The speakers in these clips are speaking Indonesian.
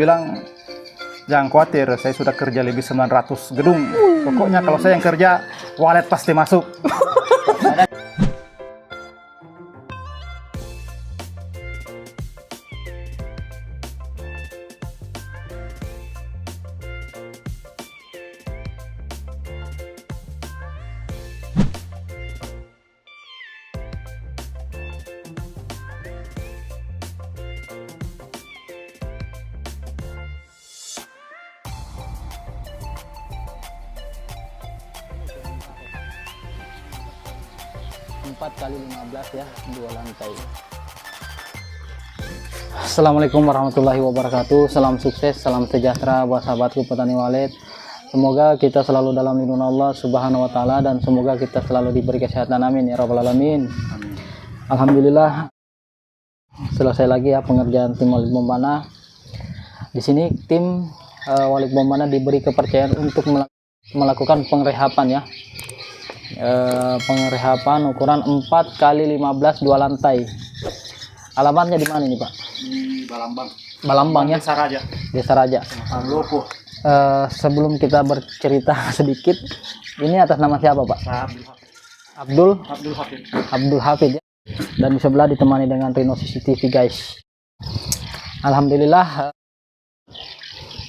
bilang jangan khawatir, saya sudah kerja lebih 900 gedung. Pokoknya kalau saya yang kerja, walet pasti masuk. Empat kali 15 ya, 2 lantai. Assalamualaikum warahmatullahi wabarakatuh. Salam sukses, salam sejahtera buat sahabatku petani walet. Semoga kita selalu dalam lindungan Allah Subhanahu wa taala dan semoga kita selalu diberi kesehatan, amin ya rabbal alamin. Amin. Alhamdulillah selesai lagi ya pengerjaan tim Walit Bombana. Di sini tim Walit Bombana diberi kepercayaan untuk melakukan pengrehapan ya. Pengrehapan ukuran 4 kali 15 2 lantai. Alamatnya di mana ini Pak? Di Balambang ya. Desa Raja. Desa Raja. Lopo. Sebelum kita bercerita sedikit, ini atas nama siapa Pak? Abdul Hafid ya. Dan di sebelah ditemani dengan Rino CCTV guys. Alhamdulillah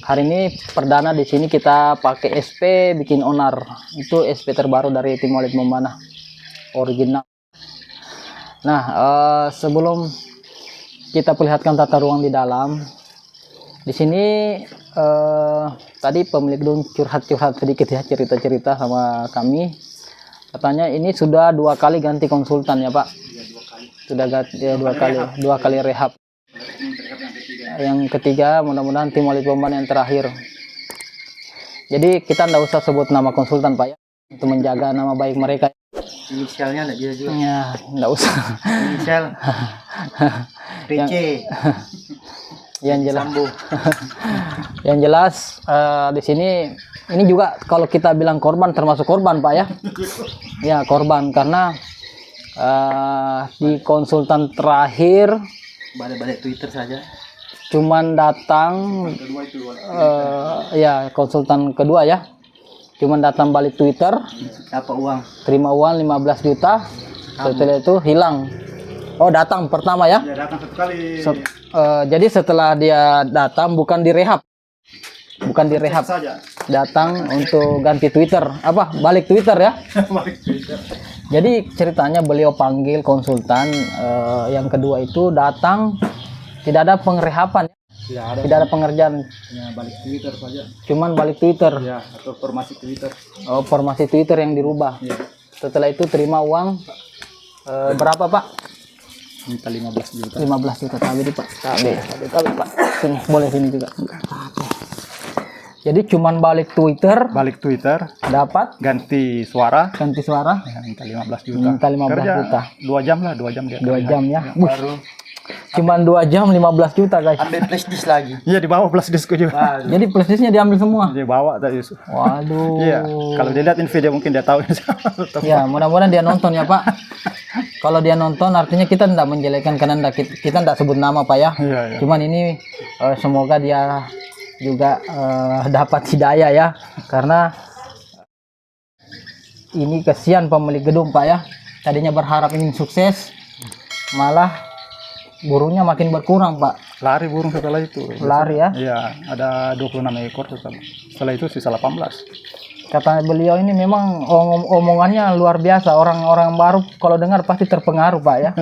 hari ini perdana di sini kita pakai SP bikin onar. Itu SP terbaru dari tim Walit Bombana original. Nah, sebelum kita perlihatkan tata ruang di dalam, di sini tadi pemilik gedung curhat sedikit ya, cerita sama kami. Katanya ini sudah 2 kali ganti konsultan ya Pak. Ya, 2 kali. Sudah ganti ya, 2 kali rehab. Yang ketiga mudah-mudahan tim Walit Bombana yang terakhir. Jadi kita tidak usah sebut nama konsultan Pak ya, untuk menjaga nama baik mereka. Inisialnya ada dia juga. Ya, tidak usah. Inisial PC. Yang jelas. Yang jelas di sini ini juga kalau kita bilang korban termasuk korban Pak ya. Ya korban karena di konsultan terakhir Balik Twitter saja. Cuman datang ya konsultan kedua ya, cuman datang balik Twitter, Dapat uang, terima uang 15 juta, setelah itu hilang. Oh datang pertama ya, ya datang 1 kali. Jadi setelah dia datang bukan direhab Saja. datang untuk ganti Twitter, balik Twitter ya. Balik Twitter. Jadi ceritanya beliau panggil konsultan yang kedua itu datang, tidak ada pengrehapan, tidak ada pengerjaan, Ya, balik Twitter saja. cuman balik Twitter. Ya, atau formasi Twitter. Oh, formasi Twitter yang dirubah. Ya. Setelah itu terima uang berapa Pak? Minta 15 juta. 15 juta tadi Pak. Tadi Pak. Sini, boleh sini juga. Jadi cuman balik Twitter dapat Ganti suara. ya, Minta 15 juta. minta 15 Kerja juta. 2 jam lah, 2 jam dia. 2 jam ya. Baru Cuman 2 jam 15 juta guys. ambil flash disk lagi. Iya, dibawa flash disk juga. Jadi flash disknya diambil semua. Dia bawa tadi. Waduh. Iya, kalau dia lihat video mungkin dia tahu. Ya, mudah-mudahan dia nonton ya Pak. Kalau dia nonton artinya kita tidak menjelekkan karena kita tidak sebut nama Pak ya. Iya, iya. Cuman ini semoga dia juga dapat hidayah ya, karena ini kesian pemilik gedung Pak ya. Tadinya berharap ingin sukses, malah burungnya makin berkurang Pak. Lari burung setelah itu. Lari ya. Iya, ada 26 ekor setelah itu sisa 18. Kata beliau ini memang omongannya luar biasa. Orang-orang baru kalau dengar pasti terpengaruh Pak ya.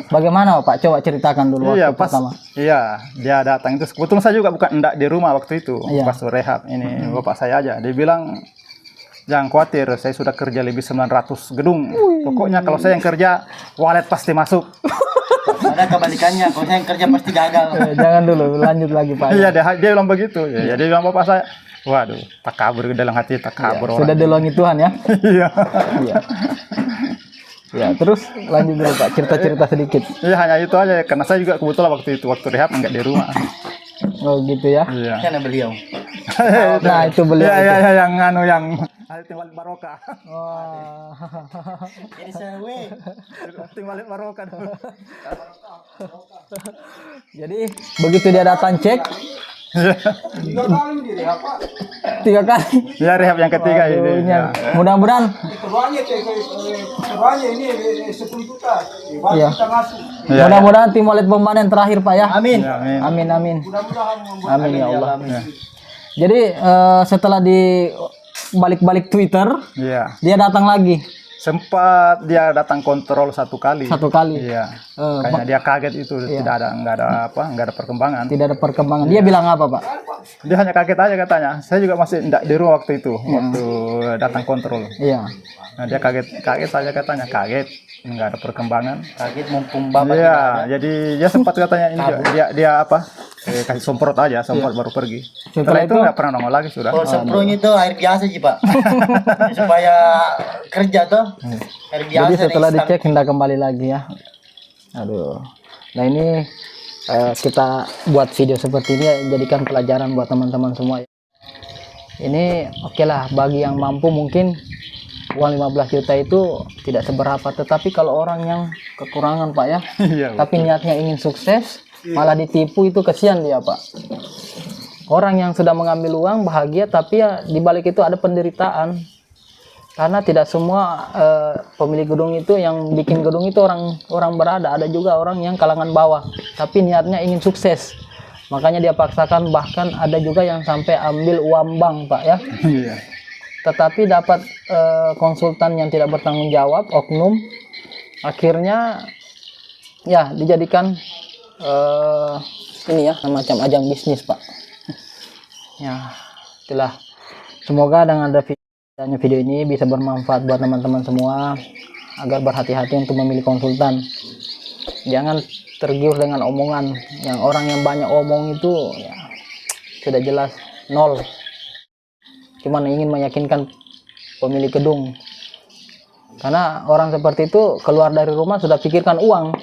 Bagaimana Pak? Coba ceritakan dulu Iya, waktu pertama. Iya, dia datang itu. Kebetulan saya juga bukan enggak di rumah waktu itu. Iya. Pas rehab. Ini bapak saya aja. Dia bilang jangan khawatir, saya sudah kerja lebih 900 gedung. Pokoknya kalau saya yang kerja, walet pasti masuk. Ada kebalikannya, kalau saya yang kerja pasti gagal. Jangan dulu, lanjut lagi Pak. Iya, dia bilang begitu. Ya, dia bilang bapak saya, waduh, tak kabur dalam hati, tak kabur orang. Sudah dilongi Tuhan ya. Iya. Iya. Ya, terus lanjut dulu Pak, cerita-cerita sedikit. Iya, hanya itu aja. Karena saya juga kebetulan waktu rehab enggak di rumah. Oh gitu ya. Iya. Karena beliau. Nah itu beliau. Iya, yang Tim Walit Barokah. Wah. Jadi saya Tim Walit Barokah. Jadi begitu dia datang cek, 3 kali. Ya rehab yang ketiga Waduh, ini. ya. Ya. Mudah-mudahan iya. Ya, Mudah-mudahan tim Walet Bombana yang terakhir Pak ya. Amin. ya, amin. Amin amin. Amin ya Allah. Ya. Jadi setelah di balik-balik Twitter, Iya. dia datang lagi Sempat dia datang kontrol 1 kali. 1 kali. Iya. Eh, Kayaknya dia kaget itu Iya. nggak ada perkembangan. tidak ada perkembangan. Dia bilang apa Pak? Dia hanya kaget aja katanya. Saya juga masih enggak di rumah waktu itu, waktu datang kontrol. Iya. Nah, dia kaget saja katanya, kaget, nggak ada perkembangan. Kaget mumpung bapak tidak Iya, ada. jadi dia sempat katanya ini juga, dia apa? Kasih semprot aja, semprot baru pergi. Setelah itu nggak pernah nongol lagi sudah. Kalau semprotnya itu air biasa sih Pak. Supaya kerja tuh. Air biasa. Jadi setelah nih, dicek hendak kembali lagi ya. Aduh. Nah ini kita buat video seperti ini ya, jadikan pelajaran buat teman-teman semua. Ini oke lah bagi yang mampu mungkin uang 15 juta itu tidak seberapa, tetapi kalau orang yang kekurangan Pak ya, Iya. tapi niatnya ingin sukses malah ditipu, itu kesian dia Pak. Orang yang sudah mengambil uang bahagia, tapi ya di balik itu ada penderitaan. Karena tidak semua pemilik gedung itu yang bikin gedung itu orang berada, ada juga orang yang kalangan bawah, tapi niatnya ingin sukses. Makanya dia paksakan, bahkan ada juga yang sampai ambil uang bank Pak ya. Iya. Tetapi dapat konsultan yang tidak bertanggung jawab, oknum, akhirnya ya dijadikan ini ya semacam ajang bisnis Pak. Ya itulah, semoga dengan ada video ini bisa bermanfaat buat teman-teman semua, agar berhati-hati untuk memilih konsultan. Jangan tergiur dengan omongan yang orang yang banyak omong itu ya, sudah jelas nol, cuman ingin meyakinkan pemilik gedung. Karena orang seperti itu keluar dari rumah sudah pikirkan uang.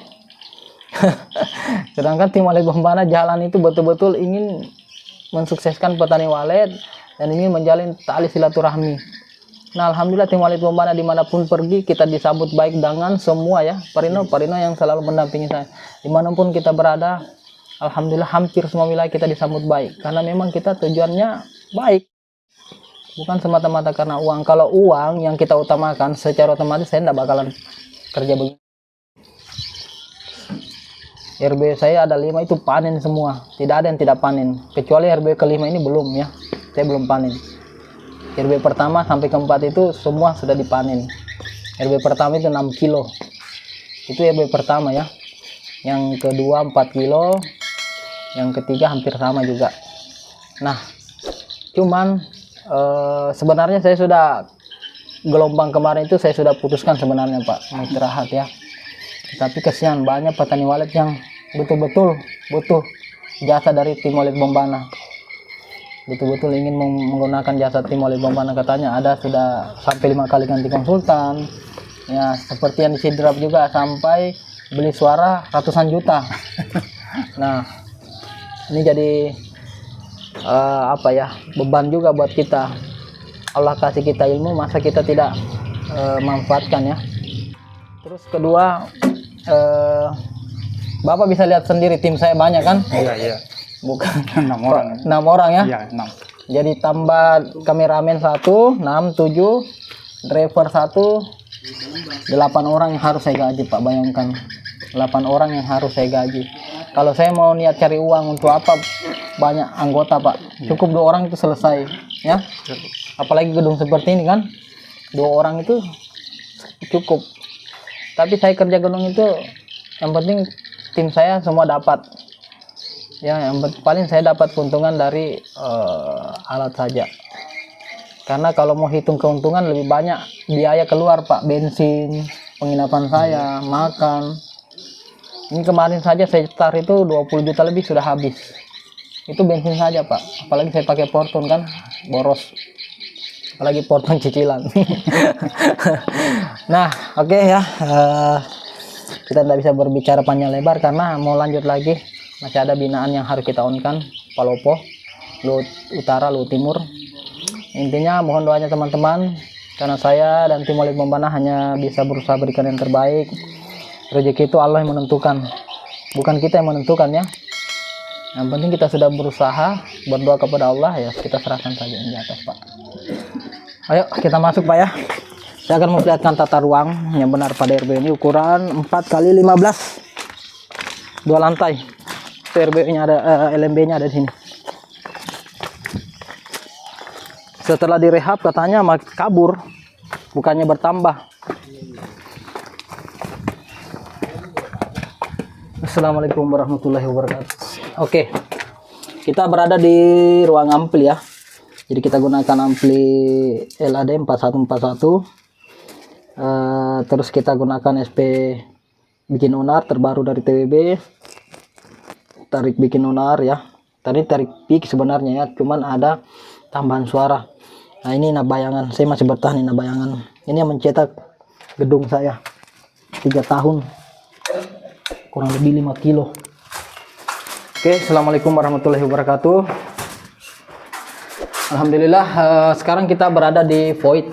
Sedangkan tim Walet Bombana jalan itu betul-betul ingin mensukseskan petani walet dan ingin menjalin tali silaturahmi. Nah alhamdulillah tim Walet Bombana dimanapun pergi kita disambut baik dengan semua ya. Parino yang selalu mendampingi saya dimanapun kita berada. Alhamdulillah hampir semua wilayah kita disambut baik, karena memang kita tujuannya baik, bukan semata-mata karena uang. Kalau uang yang kita utamakan, secara otomatis saya tidak bakalan kerja begini. RB saya ada 5 itu panen semua, tidak ada yang tidak panen, kecuali RB ke-5 ini belum ya, saya belum panen. RB pertama sampai ke-4 itu semua sudah dipanen. RB pertama itu 6 kilo, itu RB pertama ya. Yang kedua 4 kilo, yang ketiga hampir sama juga. Nah cuman sebenarnya saya sudah gelombang kemarin itu saya sudah putuskan sebenarnya Pak, mau istirahat ya. Tapi kesian banyak petani walet yang betul-betul butuh jasa dari tim Walet Bombana, betul-betul ingin menggunakan jasa tim Walet Bombana. Katanya ada sudah sampai 5 kali ganti konsultan ya, seperti yang di Sidrap juga sampai beli suara ratusan juta. Nah ini jadi apa ya, beban juga buat kita. Allah kasih kita ilmu, masa kita tidak manfaatkan ya. Terus kedua, Bapak bisa lihat sendiri tim saya banyak kan? Iya. Bukan 6 orang. 6 orang ya? Iya, 6. Jadi tambah kameramen 1, 6, 7, driver 1, 8 orang yang harus saya gaji Pak. Bayangkan 8 orang yang harus saya gaji. Kalau saya mau niat cari uang untuk apa banyak anggota Pak, cukup 2 orang itu selesai ya. Apalagi gedung seperti ini kan, 2 orang itu cukup. Tapi saya kerja gedung itu yang penting tim saya semua dapat ya, yang paling saya dapat keuntungan dari alat saja. Karena kalau mau hitung keuntungan lebih banyak biaya keluar Pak, bensin, penginapan saya, makan. Ini kemarin saja saya start itu 20 juta lebih sudah habis. Itu bensin saja Pak, apalagi saya pakai Fortune kan, boros. Apalagi Fortune cicilan. Nah oke ya, kita tidak bisa berbicara panjang lebar karena mau lanjut lagi, masih ada binaan yang harus kita on-kan, Palopo, Luhut Utara, Luhut Timur. Intinya mohon doanya teman-teman, karena saya dan tim Walet Bombana hanya bisa berusaha berikan yang terbaik. Rezeki itu Allah yang menentukan, bukan kita yang menentukan ya. Yang penting kita sudah berusaha, berdoa kepada Allah, ya kita serahkan saja yang di atas, Pak. Ayo kita masuk, Pak ya. Saya akan memperlihatkan tata ruang yang benar pada RBU ini. Ukuran 4x15, 2 lantai. RBU-nya ada, LMB-nya ada di sini. Setelah direhab katanya makin kabur, bukannya bertambah. Assalamualaikum warahmatullahi wabarakatuh. Oke, kita berada di ruang ampli ya. Jadi kita gunakan ampli LAD 4141. Terus kita gunakan SP bikin onar terbaru dari TWB. Tarik bikin onar ya. Tadi tarik peak sebenarnya ya, cuman ada tambahan suara. Nah ini nabayangan, saya masih bertahan di nabayangan. Ini yang mencetak gedung saya 3 tahun, kurang lebih 5 kilo. Oke, assalamualaikum warahmatullahi wabarakatuh. Alhamdulillah, sekarang kita berada di void.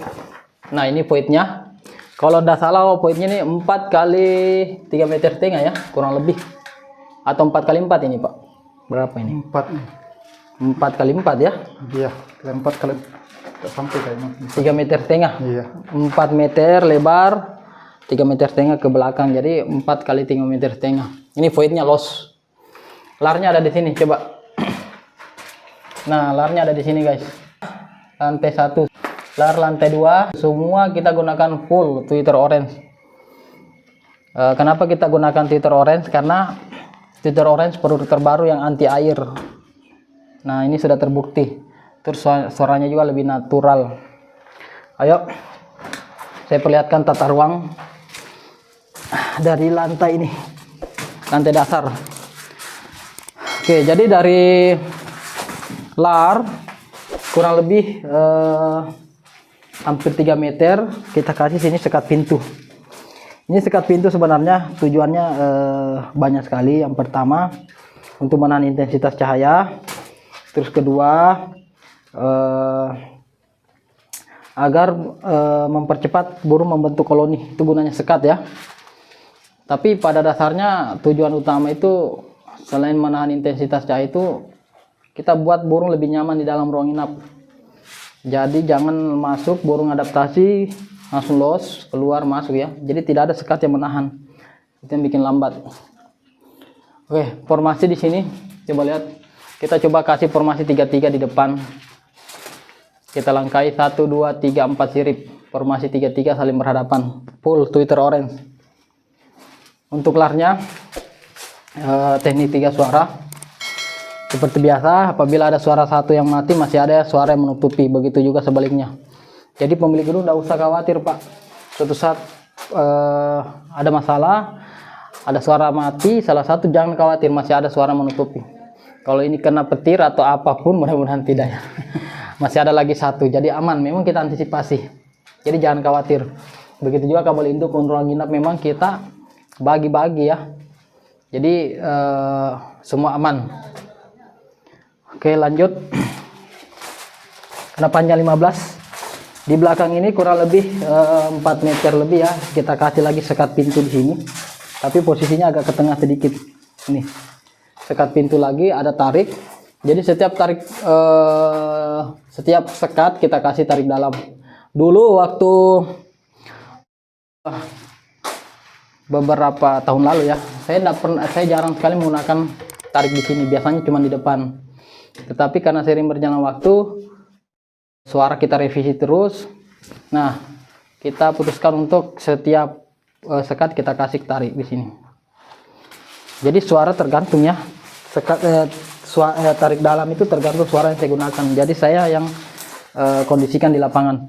Nah ini voidnya. Kalau tidak salah voidnya ini 4 kali 3,5 meter ya, kurang lebih. Atau 4 kali 4 ini Pak. Berapa ini? 4 kali 4 ya? Iya, 4 kali sampai kayaknya. 3,5 meter. Iya. 4 meter lebar, 3,5 meter ke belakang. Jadi 4 kali 3,5 meter. Ini voidnya los. Larnya ada di sini, coba. Nah, larnya ada di sini guys. Lantai 1, lar lantai 2, semua kita gunakan full Twitter orange. Kenapa kita gunakan Twitter orange? Karena Twitter orange produk terbaru yang anti air. Nah, ini sudah terbukti. Terus suaranya juga lebih natural. Ayo, saya perlihatkan tata ruang dari lantai ini, lantai dasar. Oke, jadi dari lar kurang lebih hampir 3 meter kita kasih sini sekat pintu. Ini sekat pintu sebenarnya tujuannya banyak sekali. Yang pertama untuk menahan intensitas cahaya, terus kedua agar mempercepat burung membentuk koloni. Itu gunanya sekat ya. Tapi pada dasarnya tujuan utama itu selain menahan intensitas cahaya itu kita buat burung lebih nyaman di dalam ruang inap. Jadi jangan masuk burung adaptasi langsung los, keluar masuk ya. Jadi tidak ada sekat yang menahan. Itu yang bikin lambat. Oke, formasi di sini coba lihat. Kita coba kasih formasi 3-3 di depan. Kita langkai 1 2 3 4 sirip. Formasi 3-3 saling berhadapan. Full Twitter orange. Untuk larnya teknik 3 suara. Seperti biasa, apabila ada suara satu yang mati, masih ada suara yang menutupi. Begitu juga sebaliknya. Jadi pemilik gedung tidak usah khawatir Pak. Suatu saat ada masalah, ada suara mati, salah satu jangan khawatir, masih ada suara menutupi. Kalau ini kena petir atau apapun, mudah-mudahan tidak ya. Masih ada lagi satu, jadi aman. Memang kita antisipasi. Jadi jangan khawatir. Begitu juga kabel induk untuk ruang inap memang kita bagi-bagi ya. Jadi semua aman. Oke lanjut. Karena panjang 15. Di belakang ini kurang lebih 4 meter lebih ya. Kita kasih lagi sekat pintu di sini. Tapi posisinya agak ke tengah sedikit. Ini. Sekat pintu lagi, ada tarik. Jadi setiap tarik setiap sekat kita kasih tarik dalam. Dulu waktu beberapa tahun lalu ya, saya jarang sekali menggunakan tarik di sini, biasanya cuma di depan. Tetapi karena sering berjalan waktu, suara kita revisi terus. Nah, kita putuskan untuk setiap sekat kita kasih tarik di sini. Jadi suara tergantung ya, sekat tarik dalam itu tergantung suara yang saya gunakan. Jadi saya yang kondisikan di lapangan.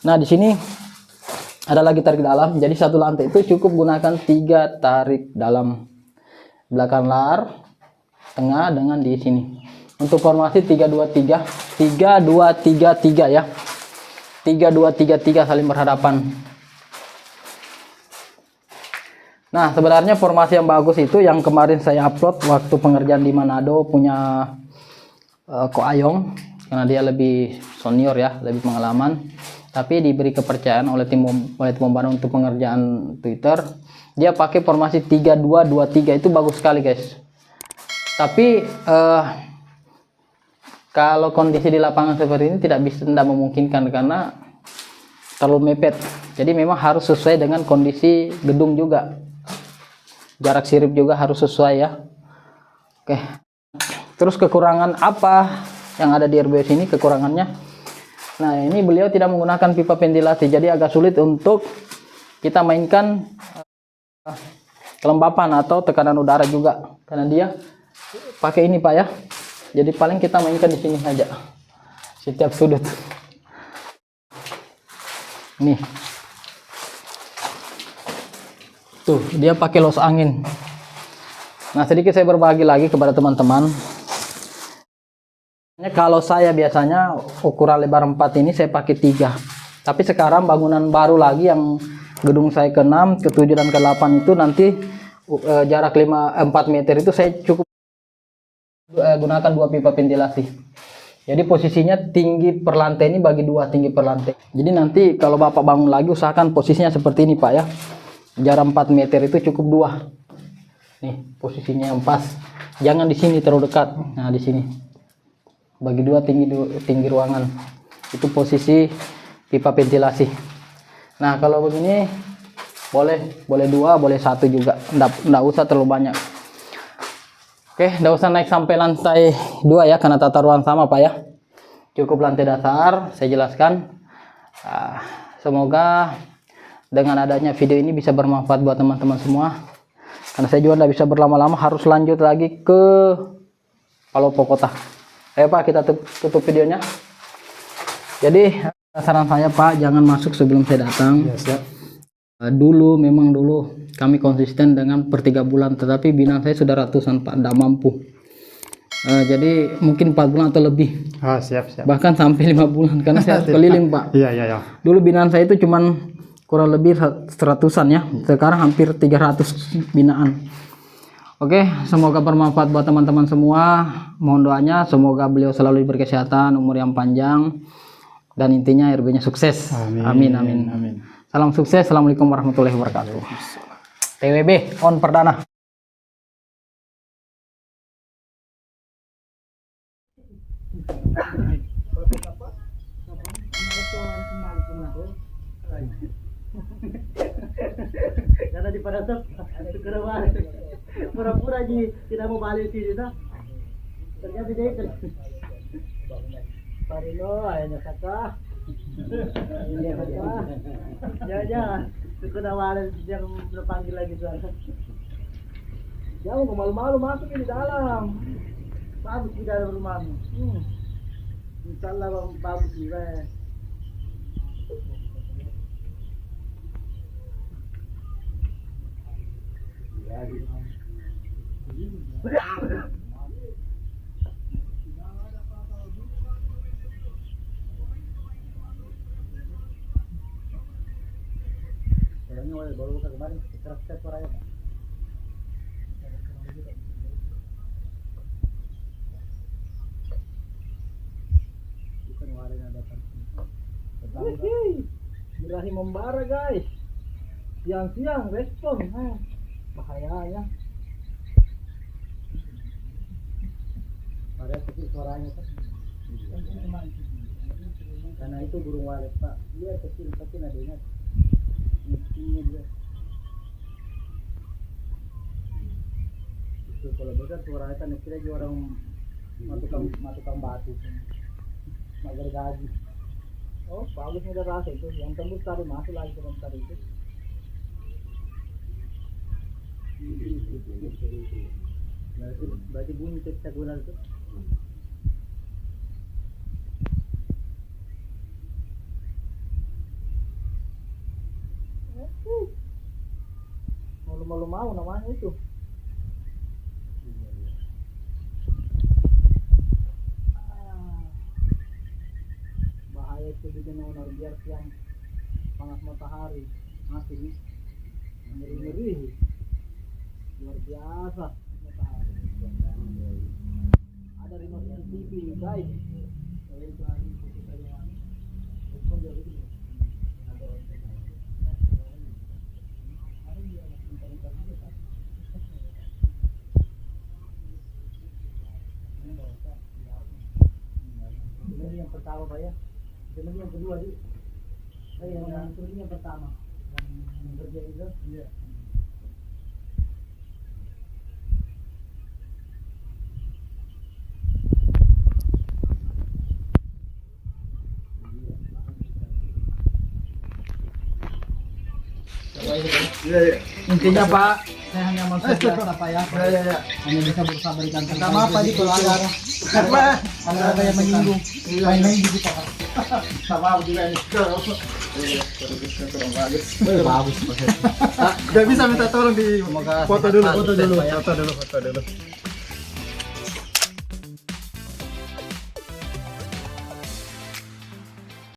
Nah di sini ada lagi tarik dalam. Jadi satu lantai itu cukup gunakan 3 tarik dalam, belakang lar, tengah dengan di sini. Untuk formasi 3-2-3, 3-2-3-3 ya. 3-2-3-3 saling berhadapan. Nah sebenarnya formasi yang bagus itu yang kemarin saya upload waktu pengerjaan di Manado punya Ko Ayong, karena dia lebih senior ya, lebih pengalaman. Tapi diberi kepercayaan oleh tim pembantu untuk pengerjaan Twitter. Dia pakai formasi 3-2-2-3, itu bagus sekali guys. Tapi kalau kondisi di lapangan seperti ini tidak memungkinkan karena terlalu mepet. Jadi memang harus sesuai dengan kondisi gedung juga. Jarak sirip juga harus sesuai ya. Oke. Terus kekurangan apa yang ada di RBS ini kekurangannya? Nah, ini beliau tidak menggunakan pipa ventilasi, jadi agak sulit untuk kita mainkan kelembapan atau tekanan udara juga karena dia pakai ini Pak ya. Jadi paling kita mainkan di sini saja, setiap sudut. Nih, tuh dia pakai los angin. Nah, sedikit saya berbagi lagi kepada teman-teman. Kalau saya biasanya ukuran lebar 4 ini saya pakai 3. Tapi sekarang bangunan baru lagi yang gedung saya ke-6, ke-7 dan ke-8 itu nanti jarak 4 meter itu saya cukup gunakan 2 pipa ventilasi. Jadi posisinya tinggi per lantai ini bagi 2 tinggi per lantai. Jadi nanti kalau Bapak bangun lagi usahakan posisinya seperti ini Pak ya. Jarak 4 meter itu cukup 2. Nih, posisinya yang pas. Jangan di sini terlalu dekat. Nah, di sini. Bagi 2 tinggi ruangan. Itu posisi pipa ventilasi. Nah, kalau begini boleh 2, boleh 1 juga. Enggak usah terlalu banyak. Oke, enggak usah naik sampai lantai 2 ya, karena tata ruang sama Pak ya. Cukup lantai dasar, saya jelaskan. Semoga dengan adanya video ini bisa bermanfaat buat teman-teman semua. Karena saya juga enggak bisa berlama-lama, harus lanjut lagi ke Palopo Kota. Ayo Pak, kita tutup videonya. Jadi, saran saya Pak, jangan masuk sebelum saya datang. Ya, siap. Dulu kami konsisten dengan per 3 bulan, tetapi binaan saya sudah ratusan Pak, tidak mampu. Jadi mungkin 4 bulan atau lebih, Siap. bahkan sampai 5 bulan karena saya harus keliling Pak. Iya. Dulu binaan saya itu cuman kurang lebih 100-an ya, sekarang hampir 300 binaan. Oke, semoga bermanfaat buat teman-teman semua. Mohon doanya, semoga beliau selalu diberi kesehatan, umur yang panjang, dan intinya RB-nya sukses. Amin. Salam sukses. Assalamualaikum warahmatullahi wabarakatuh. TWB on perdana. Karena di Parasap segera balik. Pura-pura tidak mau balik sini dah. Ternyata dia itu. Parino ayahnya Saka. Ini Saka. Jangan. Segera balik yang berpanggil lagi sana. Jangan malu-malu masuk di dalam. Bagus di dalam rumahmu. Insyaallah bagus juga. Orangnya baru buka kemarin, keras suaranya Pak. Bukan warna datang. Ibrahim membara guys. Siang-siang respon, bahayanya. Ada kecil suaranya Pak. Karena itu burung walet Pak. Dia kecil tapi nadanya mestinya dia. Itu kalau besar suaranya kan kira dia orang matukan batu. Mager gaji. Oh, bagus udah rasa itu. Yang tembus tadi masuk lagi ke tadi itu. Berarti bunyi heksagonal itu. Malu-malu mau namanya itu. Bahaya itu dengan honor biar siang panas matahari masih nih ngeri-ngeri luar biasa matahari. Ada remote TV guys. yang pertama Pak ya. Jadi yang kedua di yang ini yang pertama. Yang kerja itu. Iya. Intinya Pak, saya hanya mau biasa Pak ya. Hanya bisa berusaha berikan pertama apa di pelanggar. Ada yang menyinggung. Main-main gitu Pak. Sama juga ini. Bagus. Gak bisa minta tolong di foto dulu.